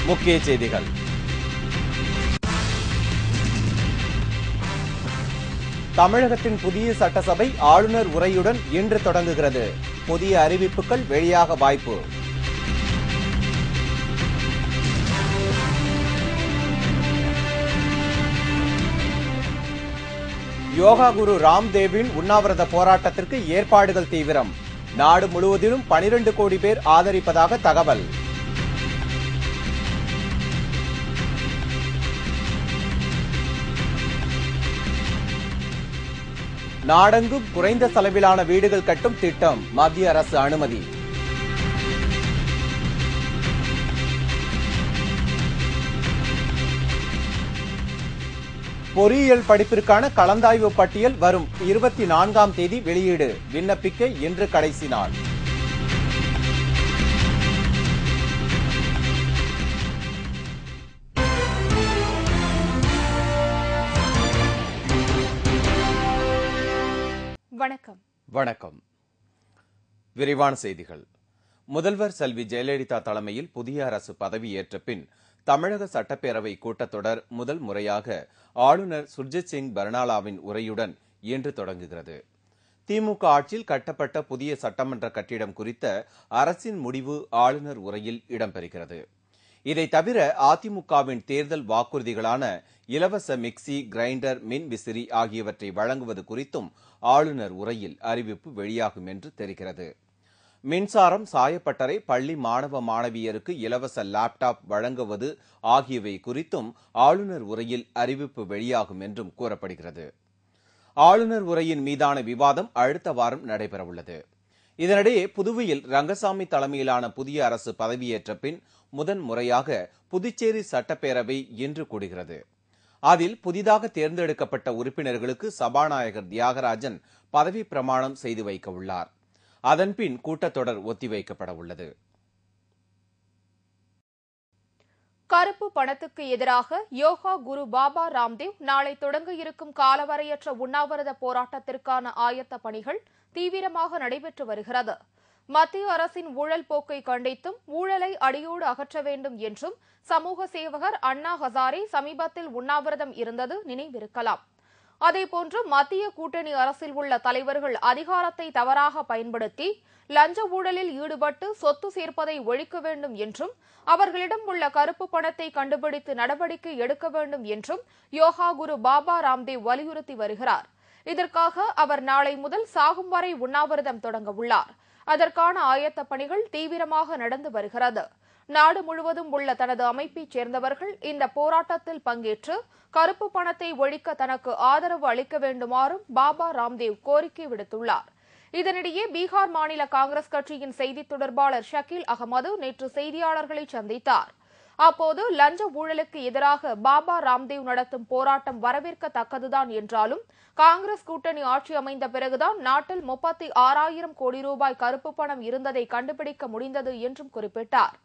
முக்கிய செய்திகள். தமிழகத்தின் புதிய சட்டசபை ஆளுநர் உரையுடன் இன்று தொடங்குகிறது. புதிய அறிவிப்புகள் வெளியாக வாய்ப்பு. யோகா குரு ராம்தேவின் உண்ணாவிரத போராட்டத்திற்கு ஏற்பாடுகள் தீவிரம். நாடு முழுவதிலும் 12 கோடி பேர் ஆதரிப்பதாக தகவல். நாடெங்கும் குறைந்த செலவிலான வீடுகள் கட்டும் திட்டம் மத்திய அரசு அனுமதி. பொறியியல் படிப்பிற்கான கலந்தாய்வு பட்டியல் வரும் 24ஆம் தேதி வெளியீடு. விண்ணப்பிக்க இன்று கடைசி நாள். வணக்கம். விரிவான செய்திகள். முதல்வர் செல்வி ஜெயலலிதா தலைமையில் புதிய அரசு பதவியேற்ற பின் தமிழக சட்டப்பேரவை கூட்டத்தொடர் முதல் முறையாக ஆளுநர் சுர்ஜித் சிங் பர்னாலாவின் உரையுடன் இன்று தொடங்குகிறது. திமுக ஆட்சியில் கட்டப்பட்ட புதிய சட்டமன்ற கட்டிடம் குறித்த அரசின் முடிவு ஆளுநர் உரையில் இடம்பெறுகிறது. இதை தவிர அதிமுகவின் தேர்தல் வாக்குறுதிகளான இலவச மிக்சி, கிரைண்டர், மின் விசிறி ஆகியவற்றை வழங்குவது குறித்தும் ஆளுநர் உரையில் அறிவிப்பு வெளியாகும் என்று தெரிகிறது. மின்சாரம், சாயப்பட்டறை, பள்ளி மாணவ மாணவியருக்கு இலவச லேப்டாப் வழங்குவது ஆகியவை குறித்தும் ஆளுநர் உரையில் அறிவிப்பு வெளியாகும் என்றும் கூறப்படுகிறது. ஆளுநர் உரையின் மீதான விவாதம் அடுத்த வாரம் நடைபெறவுள்ளது. இதனிடையே புதுவையில் ரங்கசாமி தலைமையிலான புதிய அரசு பதவியேற்ற பின் முதன்முறையாக புதுச்சேரி சட்டப்பேரவை இன்று கூடுகிறது. அதில் புதிதாக தேர்ந்தெடுக்கப்பட்ட உறுப்பினர்களுக்கு சபாநாயகர் தியாகராஜன் பதவி பிரமாணம் செய்து வைக்க உள்ளார். அதன்பின் கூட்டத்தொடர் ஒத்திவைக்கப்பட உள்ளது. கருப்பு பணத்துக்கு எதிராக யோகா குரு பாபா ராம்தேவ் நாளை தொடங்க இருக்கும் காலவரையற்ற உண்ணாவிரத போராட்டத்திற்கான ஆயத்த பணிகள் தீவிரமாக நடைபெற்று வருகிறது. மத்திய அரசின் ஊழல் போக்கை கண்டித்தும் ஊழலை அடியோடு அகற்ற வேண்டும் என்றும் சமூக சேவகர் அண்ணா ஹசாரே சமீபத்தில் உண்ணாவிரதம் இருந்தது நினைவிருக்கலாம். அதேபோன்று மத்திய கூட்டணி அரசில் உள்ள தலைவர்கள் அதிகாரத்தை தவறாக பயன்படுத்தி லஞ்ச ஊழலில் ஈடுபட்டு சொத்து சேர்ப்பதை ஒழிக்க வேண்டும் என்றும் அவர்களிடம் உள்ள கருப்பு பணத்தை கண்டுபிடித்து நடவடிக்கை எடுக்க வேண்டும் என்றும் யோகா குரு பாபா ராம்தேவ் வலியுறுத்தி வருகிறார். இதற்காக அவர் நாளை முதல் சாகும் வரை உண்ணாவிரதம் தொடங்க உள்ளார். அதற்கான ஆயத்த பணிகள் தீவிரமாக நடந்து வருகிறது. நாடு முழுவதும் உள்ள தனது அமைப்பைச் சேர்ந்தவர்கள் இந்த போராட்டத்தில் பங்கேற்று கருப்பு பணத்தை ஒழிக்க தனக்கு ஆதரவு அளிக்க வேண்டுமாறும் பாபா ராம்தேவ் கோரிக்கை விடுத்துள்ளார். இதனிடையே பீகார் மாநில காங்கிரஸ் கட்சியின் செய்தித் தொடர்பாளர் ஷக்கீல் அகமது நேற்று செய்தியாளர்களை சந்தித்தார். அப்போது லஞ்ச ஊழலுக்கு எதிராக பாபா ராம்தேவ் நடத்தும் போராட்டம் வரவேற்கத்தக்கதுதான் என்றாலும் காங்கிரஸ் கூட்டணி ஆட்சி அமைந்த பிறகுதான் நாட்டில் 36,000 கோடி ரூபாய் கருப்பு பணம் இருந்ததை கண்டுபிடிக்க முடிந்தது என்றும் குறிப்பிட்டார்.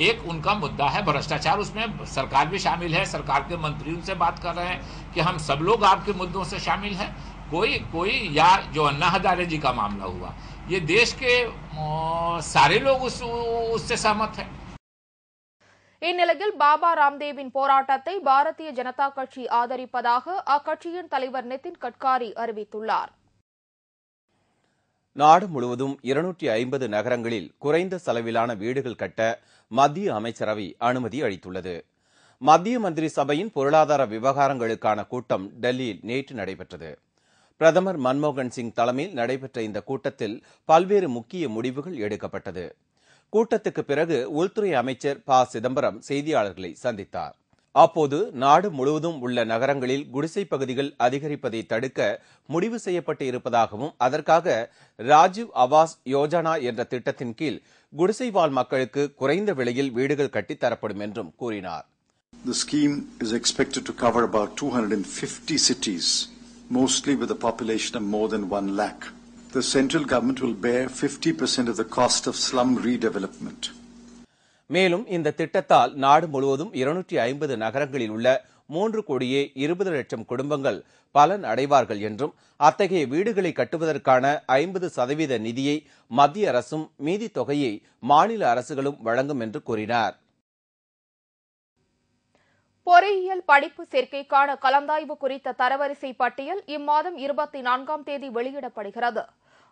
एक उनका मुद्दा है भ्रष्टाचार, उसमें सरकार भी शामिल है। सरकार के मंत्रियों से बात कर रहे हैं कि हम सब लोग आपके मुद्दों से शामिल हैं। कोई या जो अन्ना हजारे जी का मामला हुआ, ये देश के सारे लोग उससे सहमत हैं. இந்நிலையில் பாபா ராம்தேவின் போராட்டத்தை பாரதிய ஜனதா கட்சி ஆதரிப்பதாக அக்கட்சியின் தலைவர் நிதின் கட்காரி அறிவித்துள்ளார். நாடு முழுவதும் 250 நகரங்களில் குறைந்த செலவிலான வீடுகள் கட்ட மத்திய அமைச்சரவை அனுமதி அளித்துள்ளது. மத்திய மந்திரி சபையின் பொருளாதார விவகாரங்களுக்கான கூட்டம் டெல்லியில் நேற்று நடைபெற்றது. பிரதமர் மன்மோகன் சிங் தலைமையில் நடைபெற்ற இந்த கூட்டத்தில் பல்வேறு முக்கிய முடிவுகள் எடுக்கப்பட்டது. கூட்டத்துக்கு பிறகு உள்துறை அமைச்சர் ப. சிதம்பரம் செய்தியாளர்களை சந்தித்தார். அப்போது நாடு முழுவதும் உள்ள நகரங்களில் குடிசை பகுதிகள் அதிகரிப்பதை தடுக்க முடிவு செய்யப்பட்டு இருப்பதாகவும் அதற்காக ராஜீவ் ஆவாஸ் யோஜனா என்ற திட்டத்தின் கீழ் குடிசை வாழ் மக்களுக்கு குறைந்த விலையில் வீடுகள் கட்டித் தரப்படும் என்றும் கூறினார். The scheme is expected to cover about 250 cities, mostly with a population of more than 1 lakh. The central government will bear 50% of the cost of slum redevelopment. மேலும் இந்த திட்டத்தால் நாடு முழுவதும் 250 நகரங்களில் உள்ள 3,20,00,000 குடும்பங்கள் பலன் அடைவார்கள் என்றும் அத்தகைய வீடுகளை கட்டுவதற்கான 50% நிதியை மத்திய அரசும் மீதி தொகையை மாநில அரசுகளும் வழங்கும் என்று கூறினார். பொறியியல் படிப்பு சேர்க்கைக்கான கலந்தாய்வு குறித்த தரவரிசை பட்டியல் இம்மாதம் 24ஆம் தேதி வெளியிடப்படுகிறது.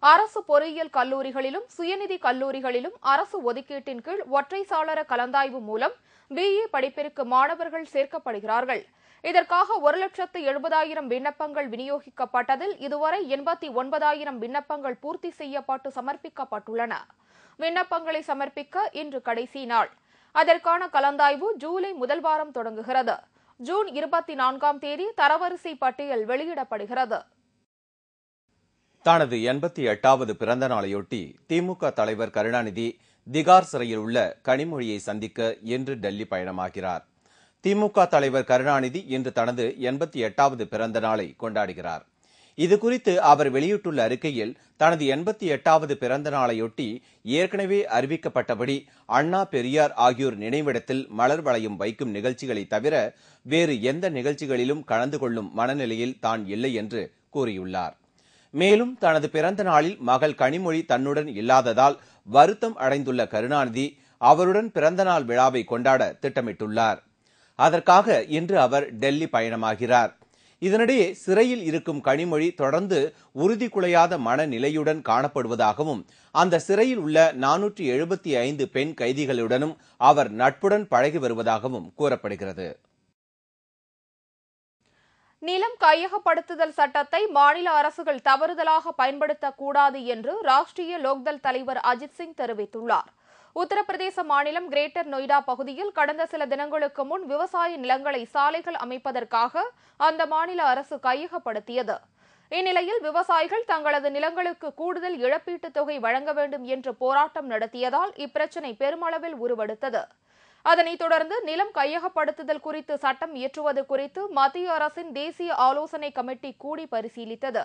அரசு பொறியியல் கல்லூரிகளிலும் சுயநிதி கல்லூரிகளிலும் அரசு ஒதுக்கீட்டின் கீழ் ஒற்றை சாளர கலந்தாய்வு மூலம் BA படிப்பிற்கு மாணவர்கள் சேர்க்கப்படுகிறார்கள். இதற்காக 1,70,000 விண்ணப்பங்கள் விநியோகிக்கப்பட்டதில் இதுவரை 89,000 விண்ணப்பங்கள் பூர்த்தி செய்யப்பட்டு சமர்ப்பிக்கப்பட்டுள்ளன. விண்ணப்பங்களை சமர்ப்பிக்க இன்று கடைசி நாள். அதற்கான கலந்தாய்வு ஜூலை முதல் வாரம் தொடங்குகிறது. ஜூன் 24ஆம் தேதி தரவரிசை பட்டியல் வெளியிடப்படுகிறது. தனது 88வது பிறந்த நாளையொட்டி திமுக தலைவர் கருணாநிதி திகார் சிறையில் உள்ள கனிமொழியை சந்திக்க இன்று டெல்லி பயணமாகிறார். திமுக தலைவர் கருணாநிதி இன்று தனது 88வது பிறந்த நாளை கொண்டாடுகிறார். இதுகுறித்து அவர் வெளியிட்டுள்ள அறிக்கையில், தனது 88வது பிறந்த நாளையொட்டி ஏற்கனவே அறிவிக்கப்பட்டபடி அண்ணா, பெரியார் ஆகியோர் நினைவிடத்தில் மலர் வளையம் வைக்கும் நிகழ்ச்சிகளை தவிர வேறு எந்த நிகழ்ச்சிகளிலும் கலந்து கொள்ளும் மனநிலையில் தான் இல்லை என்று கூறியுள்ளார். மேலும் தனது பிறந்த நாளில் மகள் கனிமொழி தன்னுடன் இல்லாததால் வருத்தம் அடைந்துள்ள கருணாநிதி அவருடன் பிறந்தநாள் விழாவை கொண்டாட திட்டமிட்டுள்ளார். அதற்காக இன்று அவர் டெல்லி பயணமாகிறார். இதனிடையே சிறையில் இருக்கும் கனிமொழி தொடர்ந்து உறுதி குலையாத மனநிலையுடன் காணப்படுவதாகவும் அந்த சிறையில் உள்ள 475 பெண் கைதிகளுடனும் அவர் நட்புடன் பழகி வருவதாகவும் கூறப்படுகிறது. நிலம் கையகப்படுத்துதல் சட்டத்தை மாநில அரசுகள் தவறுதலாக பயன்படுத்தக்கூடாது என்று ராஷ்டிரிய லோக்தள் தலைவர் அஜித் சிங் தெரிவித்துள்ளார். உத்தரப்பிரதேச மாநிலம் கிரேட்டர் நொய்டா பகுதியில் கடந்த சில தினங்களுக்கு முன் விவசாய நிலங்களை சாலைகள் அமைப்பதற்காக அந்த மாநில அரசு கையகப்படுத்தியது. இந்நிலையில் விவசாயிகள் தங்களது நிலங்களுக்கு கூடுதல் இழப்பீட்டுத் தொகை வழங்க வேண்டும் என்று போராட்டம் நடத்தியதால் இப்பிரச்சினை பெருமளவில் உருவெடுத்தது. அதனைத் தொடர்ந்து நிலம் கையகப்படுத்துதல் குறித்து சட்டம் இயற்றுவது குறித்து மத்திய அரசின் தேசிய ஆலோசனை கமிட்டி கூடி பரிசீலித்தது.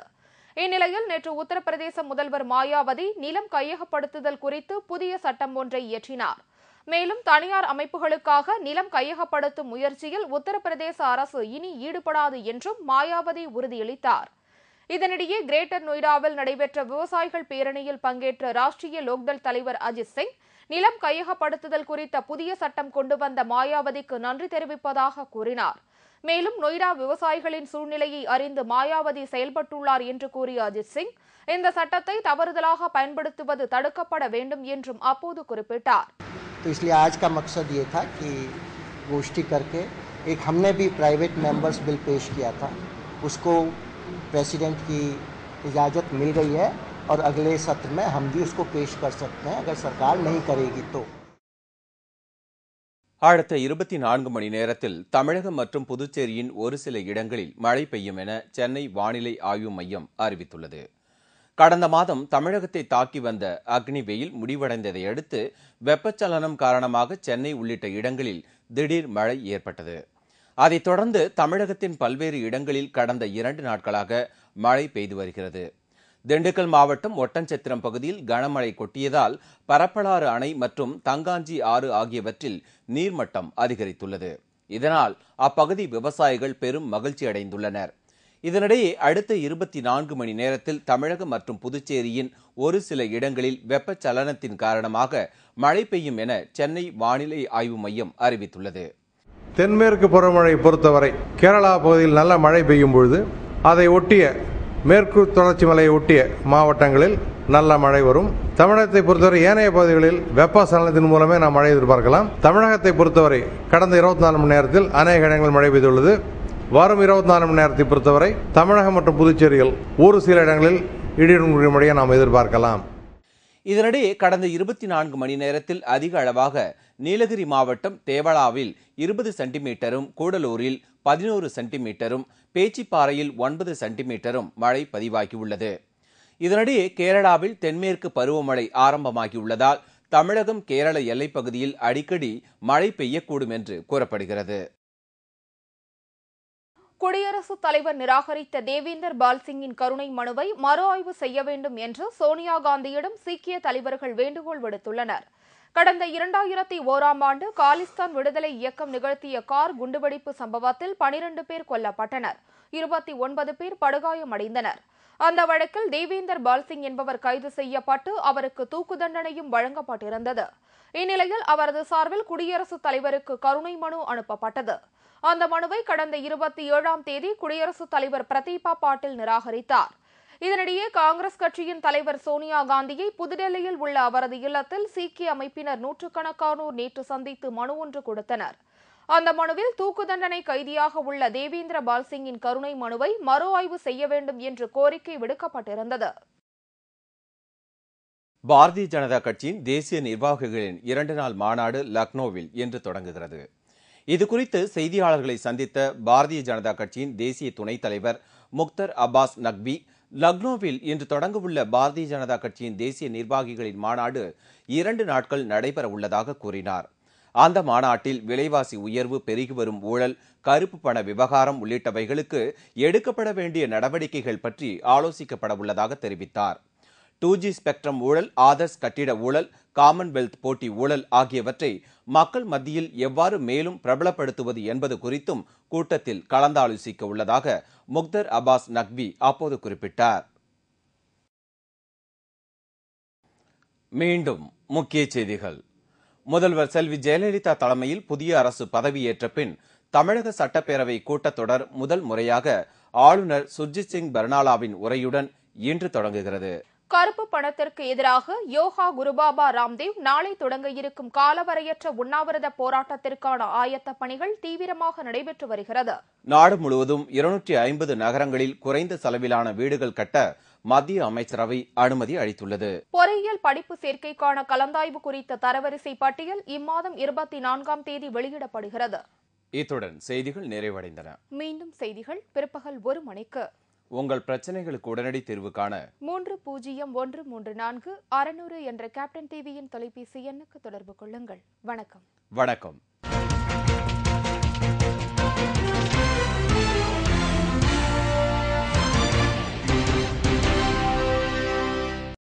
இந்நிலையில் நேற்று உத்தரப்பிரதேச முதல்வர் மாயாவதி நிலம் கையகப்படுத்துதல் குறித்து புதிய சட்டம் ஒன்றை இயற்றினார். மேலும் தனியார் அமைப்புகளுக்காக நிலம் கையகப்படுத்தும் முயற்சியில் உத்தரப்பிரதேச அரசு இனி ஈடுபடாது என்றும் மாயாவதி உறுதியளித்தார். இதனிடையே கிரேட்டர் நொய்டாவில் நடைபெற்ற விவசாயிகள் பேரணியில் பங்கேற்ற ராஷ்டிரிய லோக்தள் தலைவர் அஜித் சிங் நிலம் கையகப்படுத்துதல் குறித்த புதிய சட்டம் கொண்டு வந்த மாயாவதிக்கு நன்றி தெரிவிப்பதாக கூறினார். மேலும் நொய்டா விவசாயிகளின் சூழ்நிலையை அறிந்து மாயாவதி செயல்பட்டுள்ளார் என்று கூறிய அஜித் சிங் இந்த சட்டத்தை தவறுதலாக பயன்படுத்துவது தடுக்கப்பட வேண்டும் என்றும் அப்போது குறிப்பிட்டார். तो इसलिए आज का मकसद ये था कि गोष्ठी करके एक हमने भी प्राइवेट मेंबर्स बिल पेश किया था, उसको प्रेसिडेंट की इजाज़त मिल गई है और अगले सत्र में हम भी उसको पेश कर सकते हैं अगर सरकार नहीं करेगी तो. அடுத்த 24 மணி நேரத்தில் தமிழகம் மற்றும் புதுச்சேரியின் ஒரு சில இடங்களில் மழை பெய்யும் என சென்னை வானிலை ஆய்வு மையம் அறிவித்துள்ளது. கடந்த மாதம் தமிழகத்தை தாக்கி வந்த அக்னி வெயில் முடிவடைந்ததை அடுத்து வெப்பச்சலனம் காரணமாக சென்னை உள்ளிட்ட இடங்களில் திடீர் மழை ஏற்பட்டது. அதைத் தொடர்ந்து தமிழகத்தின் பல்வேறு இடங்களில் கடந்த 2 நாட்களாக மழை பெய்து வருகிறது. திண்டுக்கல் மாவட்டம் ஒட்டன்சத்திரம் பகுதியில் கனமழை கொட்டியதால் பரப்பலாறு அணை மற்றும் தங்காஞ்சி ஆறு ஆகியவற்றில் நீர்மட்டம் அதிகரித்துள்ளது. இதனால் அப்பகுதி விவசாயிகள் பெரும் மகிழ்ச்சி அடைந்துள்ளனர். இதனிடையே அடுத்த 24 மணி நேரத்தில் தமிழகம் மற்றும் புதுச்சேரியின் ஒரு சில இடங்களில் வெப்பச்சலனத்தின் காரணமாக மழை பெய்யும் என சென்னை வானிலை ஆய்வு மையம் அறிவித்துள்ளது. தென்மேற்கு பருவமழை பொறுத்தவரை கேரளா பகுதியில் நல்ல மழை பெய்யும் பொழுது அதை ஒட்டிய மேற்கு தொடர்ச்சி மலையை ஒட்டிய மாவட்டங்களில் நல்ல மழை வரும். தமிழகத்தை பொறுத்தவரை ஏனைய பகுதிகளில் வெப்பச்சலனத்தின் மூலமே நாம் மழை எதிர்பார்க்கலாம். தமிழகத்தை பொறுத்தவரை கடந்த 24 மணி நேரத்தில் அநேக இடங்களில் மழை பெய்துள்ளது. வரும் 24 மணி நேரத்தை பொறுத்தவரை தமிழகம் மற்றும் புதுச்சேரியில் ஒரு சில இடங்களில் இடியுடன் மழையை நாம் எதிர்பார்க்கலாம். இதனிடையே கடந்த 24 மணி நேரத்தில் அதிக அளவாக நீலகிரி மாவட்டம் தேவளாவில் 20 சென்டிமீட்டரும், கூடலூரில் 11 சென்டிமீட்டரும், பேச்சிப்பாறையில் 9 சென்டிமீட்டரும் மழை பதிவாகியுள்ளது. இதனிடையே கேரளாவில் தென்மேற்கு பருவமழை ஆரம்பமாகியுள்ளதால் தமிழகம் கேரள எல்லைப்பகுதியில் அடிக்கடி மழை பெய்யக்கூடும் என்று கூறப்படுகிறது. குடியரசுத் தலைவர் நிராகரித்த தேவேந்தர் பால்சிங்கின் கருணை மனுவை மறு ஆய்வு செய்ய வேண்டும் என்று சோனியா காந்தியிடம் சீக்கிய தலைவர்கள் வேண்டுகோள் விடுத்துள்ளனர். கடந்த 2001ஆம் ஆண்டு காலிஸ்தான் விடுதலை இயக்கம் நிகழ்த்திய கார் குண்டுவெடிப்பு சம்பவத்தில் 12 பேர் கொல்லப்பட்டனர், 29 பேர் படுகாயமடைந்தனர். அந்த வழக்கில் தேவேந்தர் பால்சிங் என்பவர் கைது செய்யப்பட்டு அவருக்கு தூக்கு தண்டனையும் வழங்கப்பட்டிருந்தது. இந்நிலையில் அவரது சார்பில் குடியரசுத் தலைவருக்கு கருணை மனு அனுப்பப்பட்டது. அந்த மனுவை கடந்த 27ஆம் தேதி குடியரசுத் தலைவர் பிரதீபா பாட்டீல் நிராகரித்தார். இதனிடையே காங்கிரஸ் கட்சியின் தலைவர் சோனியா காந்தியை புதுடெல்லியில் உள்ள அவரது இல்லத்தில் சீக்கிய அமைப்பினர் நூற்றுக்கணக்கானோர் நேற்று சந்தித்து மனு ஒன்று கொடுத்தனர். அந்த மனுவில் தூக்கு தண்டனை கைதியாக உள்ள தேவேந்திர பால்சிங்கின் கருணை மனுவை மறு ஆய்வு செய்ய வேண்டும் என்று கோரிக்கை விடுக்கப்பட்டிருந்தது. பாரதிய ஜனதா கட்சியின் தேசிய நிர்வாகிகளின் 2 நாள் மாநாடு லக்னோவில் இன்று தொடங்குகிறது. இதுகுறித்து செய்தியாளர்களை சந்தித்த பாரதிய ஜனதா கட்சியின் தேசிய துணைத் தலைவர் முக்தர் அப்பாஸ் நக்வி, லக்னோவில் இன்று தொடங்கவுள்ள பாரதிய ஜனதா கட்சியின் தேசிய நிர்வாகிகளின் மாநாடு 2 நாட்கள் நடைபெற உள்ளதாக கூறினார். அந்த மாநாட்டில் விலைவாசி உயர்வு, பெருகி வரும் ஊழல், கருப்பு பண விவகாரம் உள்ளிட்டவைகளுக்கு எடுக்கப்பட வேண்டிய நடவடிக்கைகள் பற்றி ஆலோசிக்கப்பட உள்ளதாக தெரிவித்தார். 2G ஸ்பெக்ட்ரம் ஊழல், ஆதர்ஸ் கட்டிட ஊழல், காமன்வெல்த் போட்டி ஊழல் ஆகியவற்றை மக்கள் மத்தியில் எவ்வாறு மேலும் பிரபலப்படுத்துவது என்பது குறித்தும் கூட்டத்தில் கலந்தாலோசிக்க உள்ளதாக முக்தர் அப்பாஸ் நக்வி அப்போது குறிப்பிட்டார். மீண்டும் முக்கிய செய்திகள். முதல்வர் செல்வி ஜெயலலிதா தலைமையில் புதிய அரசு பதவியேற்ற பின் தமிழக சட்டப்பேரவை கூட்டத்தொடர் முதல் முறையாக ஆளுநர் சுர்ஜித் சிங் பர்னாலாவின் உரையுடன் இன்று தொடங்குகிறது. கருப்பு பணத்திற்கு எதிராக யோகா குருபாபா ராம்தேவ் நாளை தொடங்க இருக்கும் காலவரையற்ற உண்ணாவிரத போராட்டத்திற்கான ஆயத்த பணிகள் தீவிரமாக நடைபெற்று வருகிறது. நாடு முழுவதும் 250 நகரங்களில் குறைந்த செலவிலான வீடுகள் கட்ட மத்திய அமைச்சரவை அனுமதி அளித்துள்ளது. பொறியியல் படிப்பு சேர்க்கைக்கான கலந்தாய்வு குறித்த தரவரிசை பட்டியல் இம்மாதம் 24ஆம் தேதி வெளியிடப்படுகிறது. இத்துடன் செய்திகள் நிறைவடைந்தன. மீண்டும் செய்திகள் பிற்பகல் 1 மணிக்கு. உங்கள் பிரச்சனைகளுக்கு உடனடி தீர்வு காண 300134 600 என்ற கேப்டன் டிவியின் தொலைபேசி எண்ணுக்கு தொடர்பு கொள்ளுங்கள். வணக்கம். வணக்கம்.